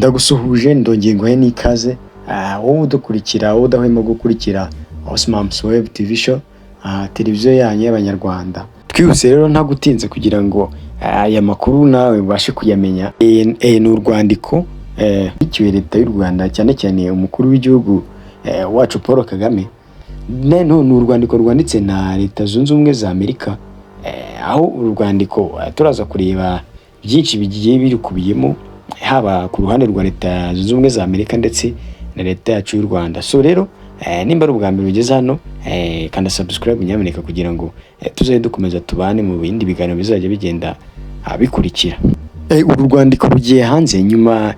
Ndagusuhuje ndongeye nguhe n'ikaze wowe udukurikira wowe udahwema gukurikira Osmams Web TV show, televiziyo yanyu y'Abanyarwanda. Twihuse rero nta gutinze kugira ngo aya makuru nawe ubashe kuyamenya. Ni urwandiko ikiwe leta y'u Rwanda, cyane cyane umukuru w'igihugu wacu Paul Kagame. Ni urwandiko rwanditse na Leta Zunze Ubumwe za Amerika, aho urwandiko turaza kureba byinshi bigiye birukubiyemo, haba ku ruhande rwa Leta Zunze Ubumwe za Amerika ndetse na leta yacu y'u Rwanda. So rero nimba ari ubwa mbere ugeze hano, kanda subscribe nyamuneka kugira ngo tuzaye dukomeza tubane mu bindi biganiro bizajya bigenda bikurikira. Uru rwandiko rugiye hanze nyuma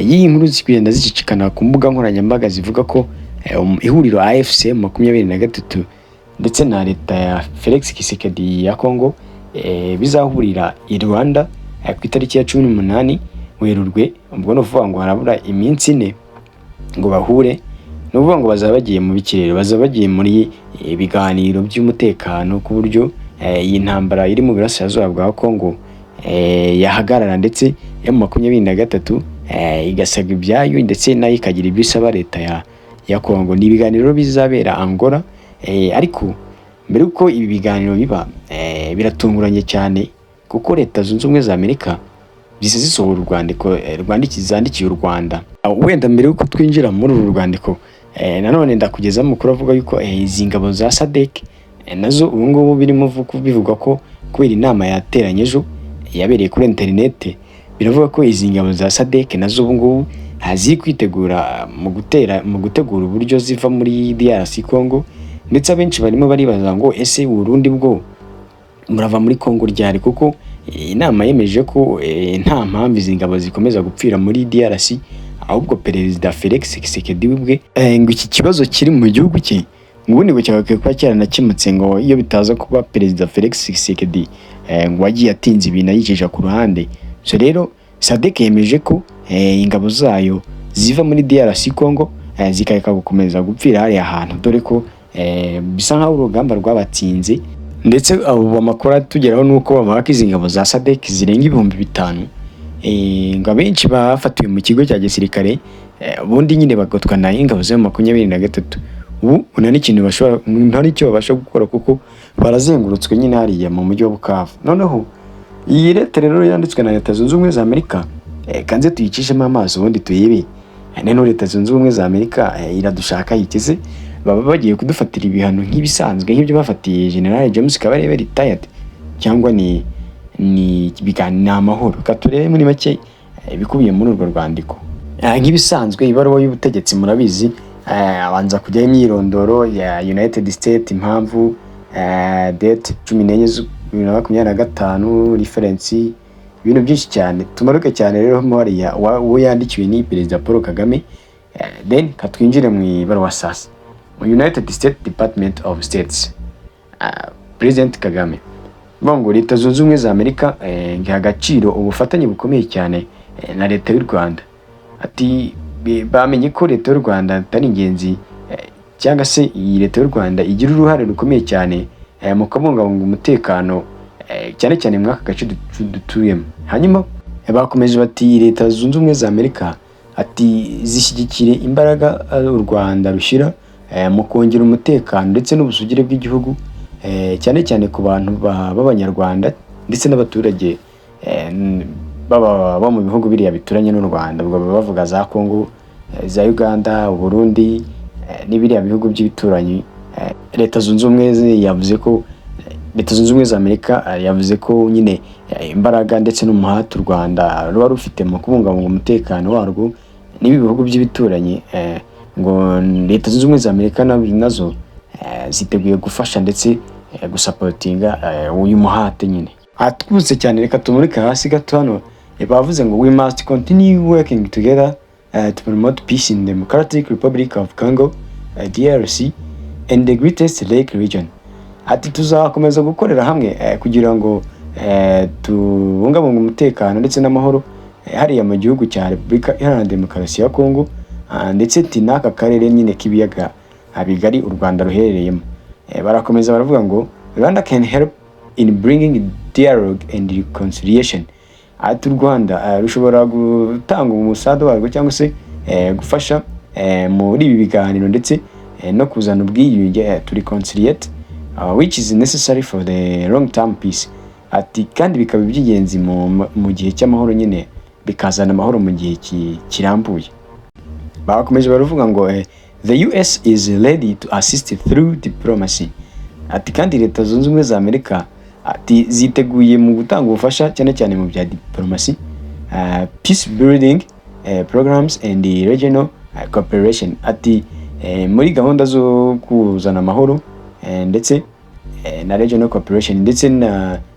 y'iyi nkuru zigenda zicicikana ku mbuga nkoranyambaga zivuga ko ihuriro AFC 23 ndetse na leta ya Felix Tshisekedi ya Congo bizahurira i Rwanda ku itariki ya 18 Werurwe. Ubwo no vuga ngo harabura iminsi 4 ngo bahure, no vuga ngo bazaba bagiye mu bikirere, bazaba bagiye muri ibiganiro by'umutekano ku buryo iyi ntambara iri mu burasirazuba bwa Congo yahagarara, ndetse M23 igasaga ibyayo ndetse nayo ikagira ibyo isaba leta ya Congo. Ni ibiganiro bizabera Angola, ariko mbere uko ibi biganiro biba biratunguranye cyane kuko Leta Zunze Ubumwe za Amerika bise zisohora urwandiko rwandikiye u Rwanda. Wenda mbere uko twinjira muri uru rwandiko, nanone ndakugeza amakuru avuga yuko izi ngabo za SADC nazo ubu ngubu birimo bivuga ko kubera inama yateranye ejo yabereye kuri internet, biravuga ko izi ngabo za SADC nazo ubu ngubu ziri kwitegura mu gutegura uburyo ziva muri DRC Congo, ndetse abenshi barimo baribaza ngo ese Burundi bwo murava muri Congo ryari, kuko inama yemeje ko nta mpamvu izi ngabo zikomeza gupfira muri DRC, ahubwo Perezida Felix Tshisekedi wibwe ngo iki kibazo kiri mu gihugu cye ngubundi ngo cyagakwiye kuba cyaranakemutse, ngo iyo bitaza kuba Perezida Felix Tshisekedi ngo wagiye atinze ibintu yicisha ku ruhande. So rero SADC yemeje ko ingabo zayo ziva muri DRC Congo zikayeka gukomeza gupfira hariya hantu, dore ko bisa nkaho urugamba rwabatsinze, ndetse abo bamakuru tugeraho nuko bavuga ko izi ngabo za SADC zirenga 5,000 ngo abenshi bafatiwe mu kigo cya gisirikare, ubundi nyine bagotwa na ingabo za 23. Ubu nta n'icyo babasha gukora kuko barazengurutswe nyine hariya mu mujyi wa Bukavu. Noneho iyi leta rero yanditswe na Leta Zunze Ubumwe za Amerika, kanze tuyicishemo amaso ubundi tuyebe. None Leta Zunze Ubumwe za Amerika iradushaka yiteze, baba bagiye kudufatira ibihano nk'ibisanzwe nk'ibyo bafatiye General James Kabarebe retired, cyangwa ni biganira amahoro. Katurebe muri make bikubiye muri urwo rwandiko. Nk'ibisanzwe ibaruwa y'ubutegetsi murabizi, abanza kujya imyirondoro ya United States, impamvu date 14/2025, reference, ibintu byinshi cyane. Tumaruke cyane rero mu hariya uwo yandikiwe ni Perezida Paul Kagame. Then katwinjire mu ibaruwa sasa. United States Department of States, President Kagame ngo Leta Zunze Ubumwe za Amerika ngiha agaciro ubufatanye bukomeye cyane na leta y'u Rwanda. Ati bamenye ko leta y'u Rwanda atari ingenzi, cyangwa se iyi leta y'u Rwanda igira uruhare rukomeye cyane mu kubungabunga umutekano, cyane cyane muri aka gace dutuyemo. Hanyuma bakomeje bati Leta Zunze Ubumwe za Amerika ati zishyigikire imbaraga u Rwanda rushyira mu kongera umutekano ndetse n'ubusugire bw'igihugu, cyane cyane ku bantu b'Abanyarwanda ndetse n'abaturage baba mu bihugu biriya bituranye n'u Rwanda, ubwo bavuga za Congo, za Uganda, Burundi n'ibiriya bihugu by'ibituranyi. Leta Zunze Ubumwe yavuze ko Leta Zunze Ubumwe za Amerika yavuze ko nyine imbaraga ndetse n'umuhate u Rwanda ruba rufite mu kubungabunga umutekano warwo n'ibi bihugu by'ibituranyi, ngo Leta Zunze Ubumwe za Amerika nazo ziteguye gufasha ndetse gusapotinga uyu muhate nyine. Twuse cyane, reka tumurika hasi gato hano. Bavuze ngo we must continue working together to promote peace in the Democratic Republic of Congo, DRC, and the Greatest Lake region. Ati tuzakomeza gukorera hamwe kugira ngo tubungabunga umutekano ndetse n'amahoro hariya mu gihugu cya Repubulika Iharanira Demokarasi ya Congo, ndetse n'aka karere nyine k'ibiyaga bigari u Rwanda ruherereyemo. Barakomeza baravuga ngo Rwanda can help in bringing dialogue and reconciliation. ati u Rwanda rushobora gutanga umusada warwo cyangwa se gufasha muri ibi biganiro ndetse no kuzana ubwiyunge to reconciliate which is necessary for the long term peace. Ati kandi bikaba by'ingenzi mu gihe cy'amahoro nyine, bikazana amahoro mu gihe kirambuye. Bakomeje baravuga ngo the US is ready to assist through diplomacy. Ati kandi Leta Zunze Ubumwe za Amerika ati ziteguye mu gutanga ubufasha cyane cyane mu bya diplomasi, peace building programs and regional cooperation. Ati muri gahunda zo kuzana amahoro ndetse na regional cooperation ndetse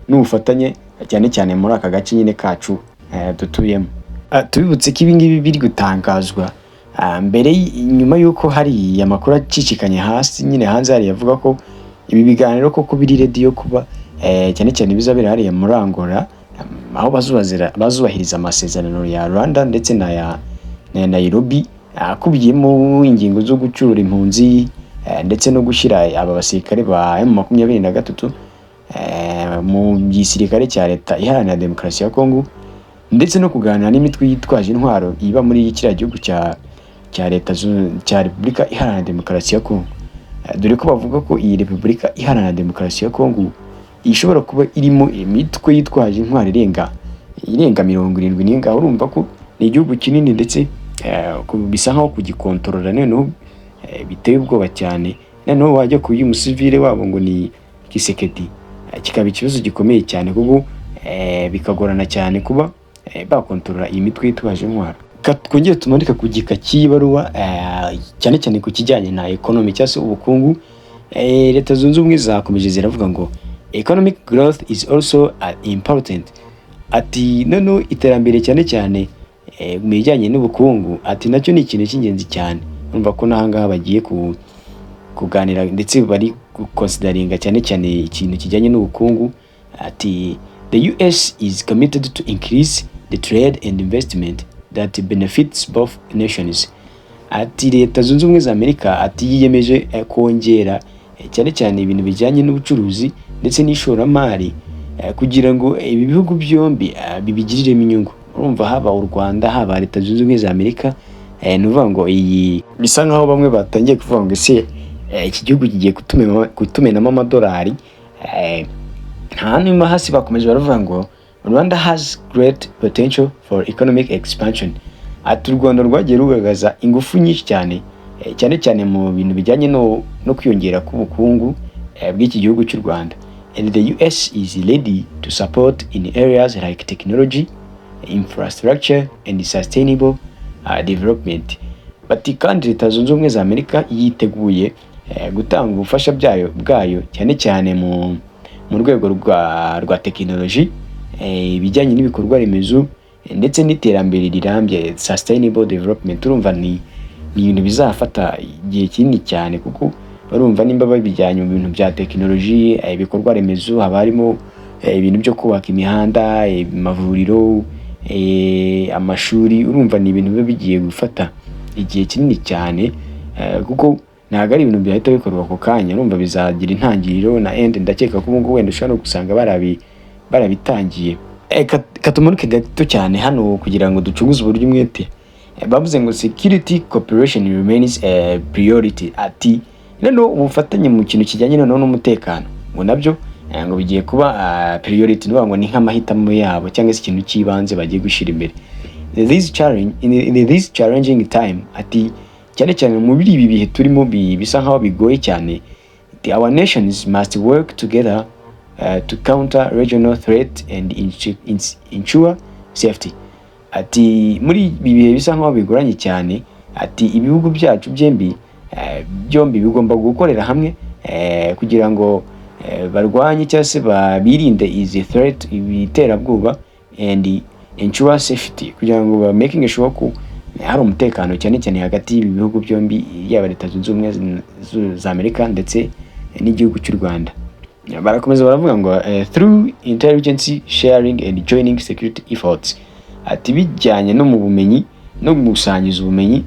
n'ubufatanye cyane cyane muri aka gace nyine kacu dutuyemo. Tubibutse ko ibi ngibi biri gutangazwa mbere nyuma y'uko hari amakuru acicikanye hasi nyine hanze hari yavuga ko ibi biganiro koko biri ready yo kuba cyane cyane bizabera hariya muri Angola, aho bazubahiriza amasezerano ya Rwanda ndetse na Nairobi akubiyemo ingingo zo gucurura impunzi ndetse no gushyira aba basirikare ba M23 mu gisirikare cya Leta Iharanira Demokarasi ya Kongo, ndetse no kuganira n'imitwe yitwaje intwaro iba muri kiriya gihugu cya Leta cya Repubulika Iharanira Demokarasi ya Kongo. Dore ko bavuga ko iyi Repubulika Iharanira Demokarasi ya Kongo ishobora kuba irimo imitwe yitwaje intwaro irenga 70 urumva ko ni igihugu kinini ndetse bisa nkaho kugikontorora noneho biteye ubwoba cyane. Noneho wajya kuyi umusivile wabo ngo ni Kisekedi, kikaba ikibazo gikomeye cyane kuko bikagorana cyane kuba bakontorora iyi mitwe yitwaje intwaro. Twongeye tumanika ku gika cy'ibaruwa cyane cyane ku kijyanye na economy cyangwa se ubukungu. Leta Zunze Ubumwe zakomeje ziravuga ngo economic growth is also important. Ati noneho iterambere cyane cyane mu bijyanye n'ubukungu ati nacyo ni ikintu cy'ingenzi cyane. Urumva ko nahangaha bagiye kuganira ndetse bari consideringa cyane cyane ikintu kijyanye n'ubukungu. Ati the US is committed to increase the trade and investment that benefits both nations. Ati Leta Zunze Ubumwe za Amerika ati yiyemeje kongera cyane cyane ibintu bijyanye n'ubucuruzi ndetse n'ishoramari kugira ngo ibi bihugu byombi bibigiriremo inyungu. Urumva haba u Rwanda haba Leta Zunze Ubumwe za Amerika nuvuga ngo iyi bisa nkaho bamwe batangiye kuvuga ngo ese iki gihugu kigiye kutumenamo amadolari. Hanyuma hasi bakomeje baravuga ngo Rwanda has great potential for economic expansion. Ati u Rwanda rwagiye rugaragaza ingufu nyinshi cyane cyane cyane mu bintu bijyanye no kwiyongera k'ubukungu bw'iki gihugu cy'u Rwanda. And the US is ready to support in areas like technology, infrastructure and sustainable development. Bati kandi Leta Zunze Ubumwe za Amerika yiteguye gutanga ubufasha bwayo cyane cyane mu rwego rwa technology, ibijyanye n'ibikorwa remezo ndetse n'iterambere rirambye, sustainable development. Urumva ni ibintu bizafata igihe kinini cyane kuko barumva nimba babijyanye mu bintu bya technology, ibikorwa remezo haba harimo ibintu byo kubaka imihanda, amavuriro, amashuri. Urumva ni ibintu biba bigiye gufata igihe kinini cyane kuko ntabwo ari ibintu byahita bikorwa ako kanya. Urumva bizagira intangiriro na end. Ndakeka ko ubwo wenda ushobora no gusanga barabitangiye. Katumanuke gato cyane hano kugira ngo ducuguze uburyo umwete. Bavuze ngo security cooperation remains a priority. Ati noneho ubufatanye mu kintu kijyanye n'umutekano ngo nabyo ngo bigiye kuba priority. Ngo ni nk'amahitamo yabo cyangwa se ikintu cy'ibanze bagiye gushyira imbere. In this challenging time, ati cyane cyane mu ibi bihe turimo bisa nkaho bigoye cyane, our nations must work together to counter regional threat and ensure safety. Ati muri ibi bihe bisa nkaho bigoranye cyane, ati ibihugu byacu byombi bigomba gukorera hamwe kugira ngo barwanye cyangwa se birinde izi threat, ibiterabwoba and ensure safety, kugira ngo making sure ko hari umutekano cyane cyane hagati y'ibi bihugu byombi, yaba Leta Zunze Ubumwe za Amerika ndetse n'igihugu cy'u Rwanda. Barakomeza baravuga ngo through intelligence sharing and joining security efforts. Ati bijyanye no mu bumenyi no gusangiza ubumenyi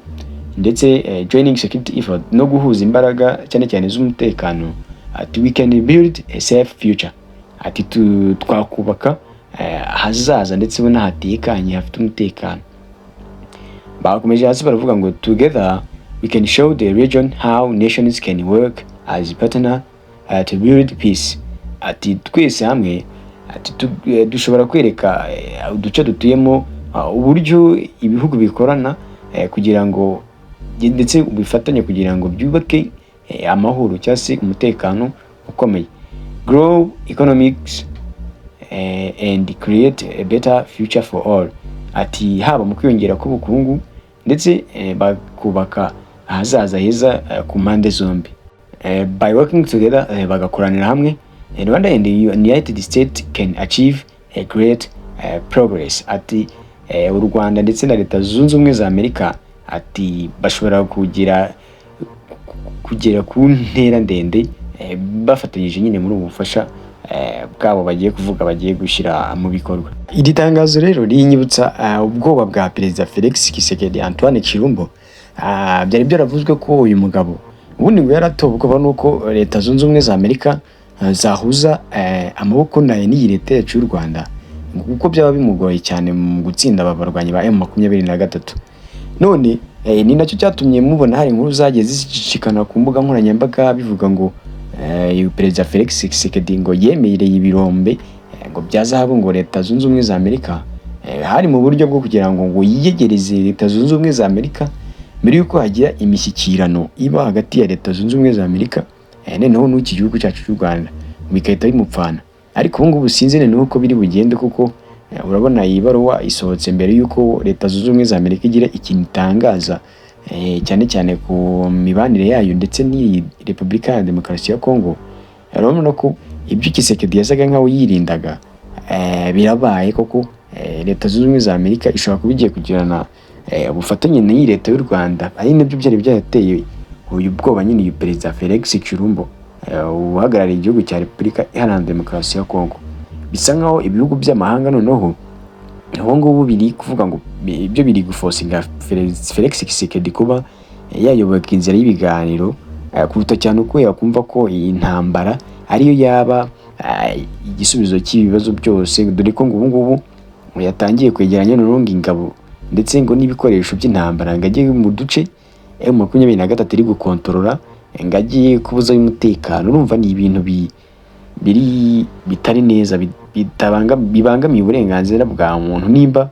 ndetse joining security effort no guhuza imbaraga cyane cyane z'umutekano. Ati we can build a safe future. Ati twakubaka hazaza ndetse n'ahatekanye hafite umutekano. Bakomeje hasi baravuga ngo together we can show the region how nations can work as partner to build peace. Ati twese hamwe dushobora kwereka uduce dutuyemo uburyo ibihugu bikorana kugira ngo ndetse bifatanye kugira ngo byubake amahoro cyangwa se umutekano ukomeye, grow economics and create a better future for all. Ati haba mu kwiyongera k'ubukungu ndetse bakubaka ahazaza heza ku mpande zombi. By working together, bagakoranira hamwe, Rwanda and the United States can achieve a great progress. Ati u Rwanda ndetse na Leta Zunze Ubumwe za Amerika ati bashobora kugera ku ntera ndende bafatanyije nyine muri ubu bufasha bwabo bagiye gushyira mu bikorwa. Iri tangazo rero rinyibutsa ubwoba bwa Perezida Felix Tshisekedi Antoine Chilombo. Byari byaravuzwe ko uyu mugabo ubundi ngo yaratobwa nuko Leta Zunze Ubumwe za Amerika zahuza amaboko n'iyi leta yacu y'u Rwanda, kuko byaba bimugoye cyane mu gutsinda abarwanyi ba M23. None ni nacyo cyatumye mubona hari inkuru zagiye zishikana ku mbuga nkoranyambaga bivuga ngo Perezida Felix Tshisekedi ngo yemereye ibirombe ngo bya zahabu ngo Leta Zunze Ubumwe za Amerika, hari mu buryo bwo kugira ngo yiyegereze Leta Zunze Ubumwe za Amerika mbere yuko hagira imishyikirano iba hagati ya Leta Zunze Ubumwe za Amerika noneho n'iki gihugu cyacu cy'u Rwanda bikahita bimupfana. Ariko ubu ngubu sinzi noneho uko biri bugende, kuko urabona iyi baruwa isohotse mbere yuko Leta Zunze Ubumwe za Amerika igira ikintu itangaza cyane cyane ku mibanire yayo ndetse n'iyi Repubulika ya Demokarasi ya Kongo. Urabona ko ibyo Tshisekedi yasaga nkaho yirindaga birabaye koko. Leta Zunze Ubumwe za Amerika ishobora kuba igiye kugirana ubufatanye n'iyi leta y'u Rwanda, ari nabyo byari byateye uyu bwoba nyine uyu Perezida Felix Chilombo uhagarariye igihugu cya Repubulika Iharanira Demokarasi ya Kongo. Bisa nkaho ibihugu by'amahanga noneho aho ngubu biri kuvuga ngo ibyo biri gufosinga Felix Tshisekedi kuba yayoboka inzira y'ibiganiro kuruta cyane uko yakumva ko iyi ntambara ariyo yaba igisubizo cy'ibibazo byose, dore ko ngo ubu ngubu yatangiye kwegeranya n'urongo ingabo ndetse ngo n'ibikoresho by'intambara ngo ajye mu duce M23 iri gukontorora, ngo ajye kubuza umutekano. Urumva ni ibintu bitari neza, bibangamiye uburenganzira bwa muntu nimba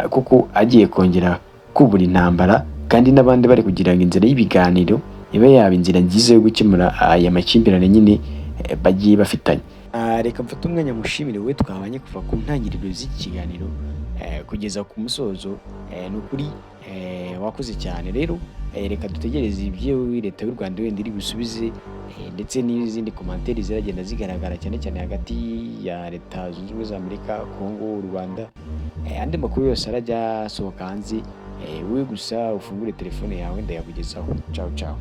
kuko agiye kongera kubura intambara kandi n'abandi bari kugira ngo inzira y'ibiganiro ibe yaba inzira nziza yo gukemura aya makimbirane nyine bagiye bafitanye. Reka mfate umwanya mushimire we twabanye kuva ku ntangiriro z'iki kiganiro kugeza ku musozo. Ni ukuri wakoze cyane. Rero reka dutegereze ibyo Leta y'u Rwanda wenda iri busubize ndetse n'izindi komantere ziragenda zigaragara cyane cyane hagati ya Leta Zunze Ubumwe za Amerika, Kongo, u Rwanda. Andi makuru yose arajya asohoka hanze, wowe gusa ufungure telefone yawe ndayakugezaho. Ciao ciao.